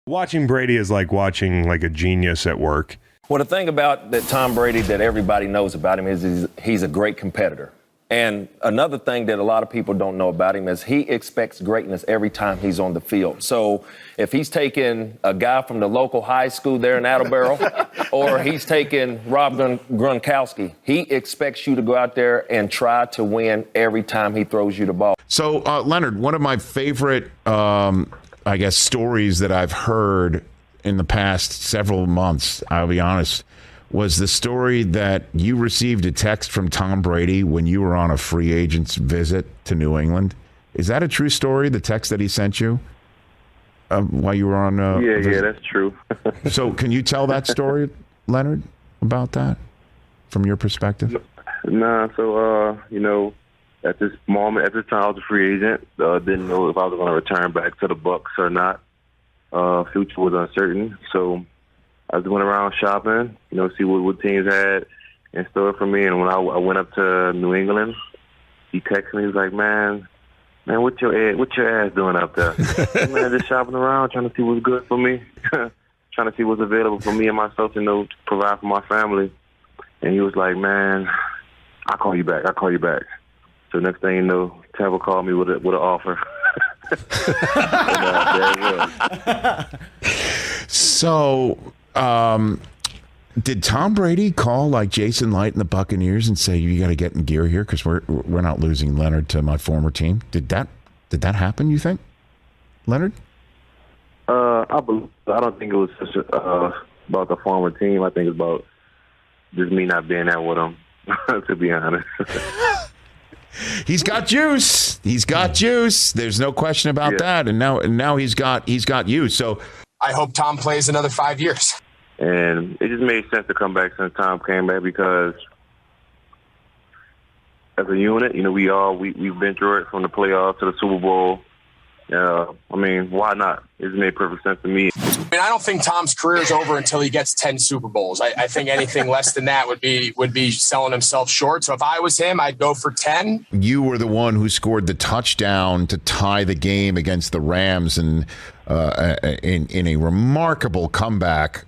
Watching Brady is like watching like a genius at work. Well, the thing about that Tom Brady that everybody knows about him is he's a great competitor. And another thing that a lot of people don't know about him is he expects greatness every time he's on the field. So if he's taking a guy from the local high school there in Attleboro, or he's taking Rob Gronkowski, he expects you to go out there and try to win every time he throws you the ball. So, Leonard, one of my favorite, stories that I've heard in the past several months, I'll be honest, was the story that you received a text from Tom Brady when you were on a free agent's visit to New England. Is that a true story, the text that he sent you while you were on Yeah, that's true. So can you tell that story, Leonard, about that from your perspective? So, at this moment, at this time, I was a free agent. Didn't know if I was going to return back to the Bucs or not. Future was uncertain. So I just went around shopping, see what teams had in store for me. And when I went up to New England, he texted me. He was like, man, what your ass doing up there? Man, just shopping around, trying to see what's good for me, trying to see what's available for me and myself, to provide for my family. And he was like, man, I'll call you back. So next thing you know, Tampa called me with an offer. And, there it was. So, did Tom Brady call like Jason Light and the Buccaneers and say, you got to get in gear here because we're not losing Leonard to my former team? Did that happen, you think, Leonard? I don't think it was such about the former team. I think it's about just me not being there with him, to be honest. He's got juice. There's no question about that. And now he's got you. So I hope Tom plays another 5 years. And it just made sense to come back since Tom came back because as a unit, we've been through it from the playoffs to the Super Bowl. Why not? It just made perfect sense to me. I don't think Tom's career is over until he gets 10 Super Bowls. I think anything less than that would be selling himself short. So if I was him, I'd go for 10. You were the one who scored the touchdown to tie the game against the Rams in a remarkable comeback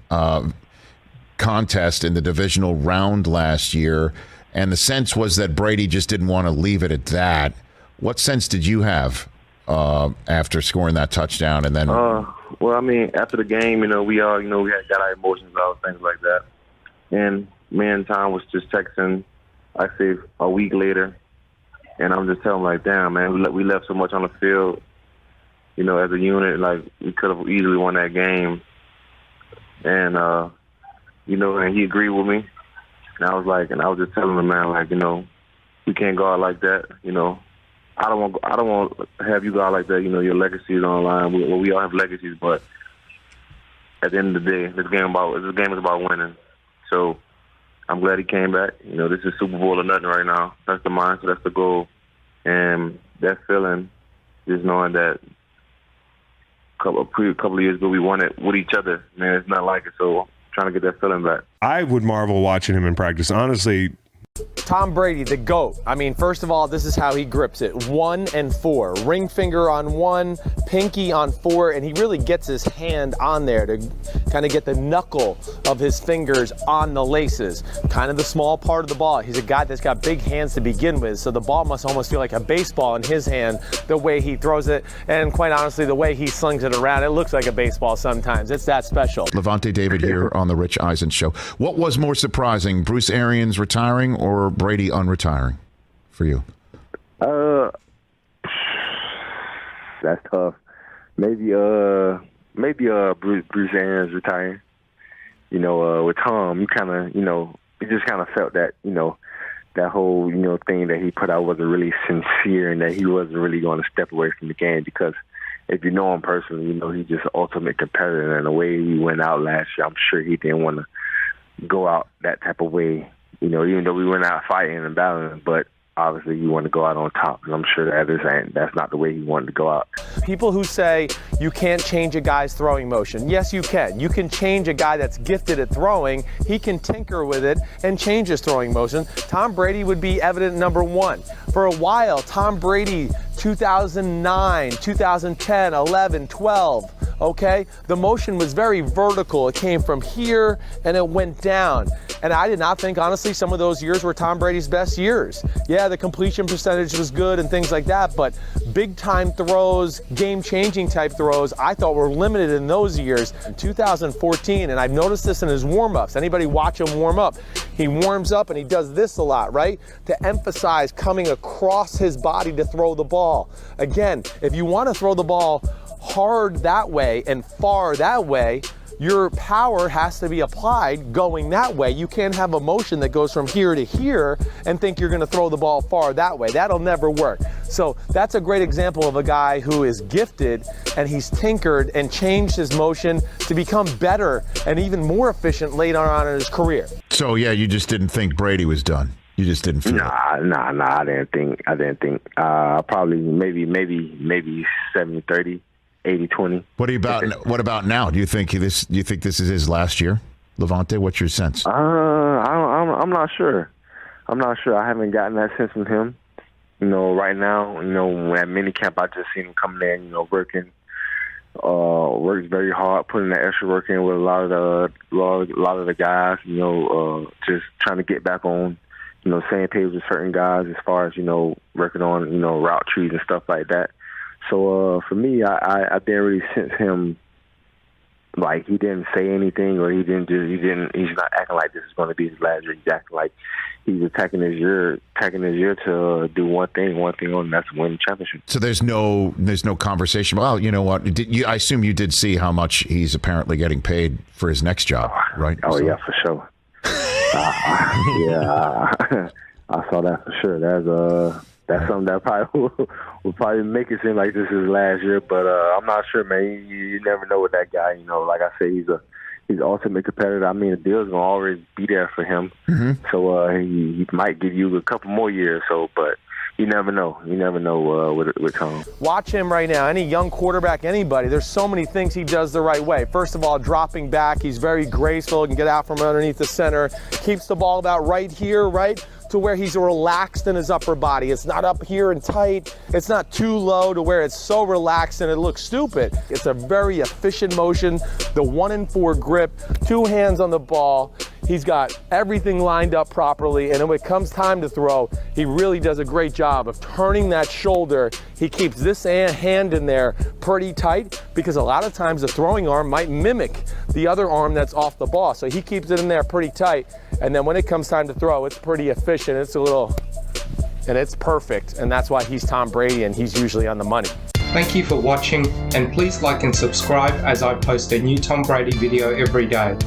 contest in the divisional round last year. And the sense was that Brady just didn't want to leave it at that. What sense did you have after scoring that touchdown? And then after the game, we all, we had got our emotions out, things like that. And me and Tom was just texting, I say, a week later. And I'm just telling him, like, damn, man, we left so much on the field, as a unit. Like, we could have easily won that game. And, and he agreed with me. And I was just telling him, man, like, we can't go out like that, I don't want to have you go out like that. Your legacy is on the line. We all have legacies, but at the end of the day, this game is about winning. So I'm glad he came back. This is Super Bowl or nothing right now. That's the mindset. That's the goal. And that feeling, just knowing that a couple of years ago we won it with each other, man, it's not like it. So I'm trying to get that feeling back. I would marvel watching him in practice. Honestly, Tom Brady, the GOAT. First of all, this is how he grips it. 1 and 4. Ring finger on 1, pinky on 4, and he really gets his hand on there to kind of get the knuckle of his fingers on the laces. Kind of the small part of the ball. He's a guy that's got big hands to begin with, so the ball must almost feel like a baseball in his hand, the way he throws it, and quite honestly, the way he slings it around. It looks like a baseball sometimes. It's that special. Lavonte David here on the Rich Eisen Show. What was more surprising, Bruce Arians retiring or Brady unretiring for you? That's tough. Maybe Bruce Arians retiring. With Tom, you kind of, you just kind of felt that, that whole, thing that he put out wasn't really sincere and that he wasn't really going to step away from the game because if you know him personally, he's just an ultimate competitor. And the way he went out last year, I'm sure he didn't want to go out that type of way. Even though we went out fighting and battling, but obviously you want to go out on top. And I'm sure that's not the way he wanted to go out. People who say you can't change a guy's throwing motion. Yes, you can. You can change a guy that's gifted at throwing. He can tinker with it and change his throwing motion. Tom Brady would be evident number 1. For a while, Tom Brady, 2009, 2010, 11, 12, okay? The motion was very vertical. It came from here and it went down. And I did not think, honestly, some of those years were Tom Brady's best years. Yeah, the completion percentage was good and things like that, but big time throws, game-changing type throws, I thought were limited in those years. In 2014, and I've noticed this in his warm-ups. Anybody watch him warm up? He warms up and he does this a lot, right? To emphasize coming across his body to throw the ball. Again, if you want to throw the ball hard that way and far that way, your power has to be applied going that way. You can't have a motion that goes from here to here and think you're going to throw the ball far that way. That'll never work. So that's a great example of a guy who is gifted, and he's tinkered and changed his motion to become better and even more efficient later on in his career. So yeah, you just didn't think Brady was done. You just didn't feel it. Nah. I didn't think. Probably maybe 70-30. 80-20. What about now? Do you think this is his last year, Lavonte? What's your sense? I'm not sure. I haven't gotten that sense from him. Right now, at minicamp, I just seen him coming in, working, works very hard, putting that extra work in with a lot of the guys. Just trying to get back on, same page with certain guys as far as working on route trees and stuff like that. So for me, I didn't really sense him, like he didn't say anything, or he's not acting like this is going to be his last year. He's acting like he's attacking his year to do one thing on, and that's win the championship. So there's no conversation. Well, you know what? I assume you did see how much he's apparently getting paid for his next job, right? Oh, yeah, for sure. I saw that for sure. That's something that probably will probably make it seem like this is his last year, but I'm not sure, man. You never know with that guy. Like I say, he's an ultimate competitor. I mean, the deal's gonna always be there for him. Mm-hmm. So he might give you a couple more years. So, but you never know. You never know with Tom. Watch him right now. Any young quarterback, anybody. There's so many things he does the right way. First of all, dropping back. He's very graceful. Can get out from underneath the center. Keeps the ball about right here, right? To where he's relaxed in his upper body. It's not up here and tight. It's not too low to where it's so relaxed and it looks stupid. It's a very efficient motion. The 1-4 grip, 2 hands on the ball. He's got everything lined up properly, and when it comes time to throw, he really does a great job of turning that shoulder. He keeps this hand in there pretty tight, because a lot of times the throwing arm might mimic the other arm that's off the ball. So he keeps it in there pretty tight, and then when it comes time to throw, it's pretty efficient. And it's perfect, and that's why he's Tom Brady, and he's usually on the money. Thank you for watching, and please like and subscribe as I post a new Tom Brady video every day.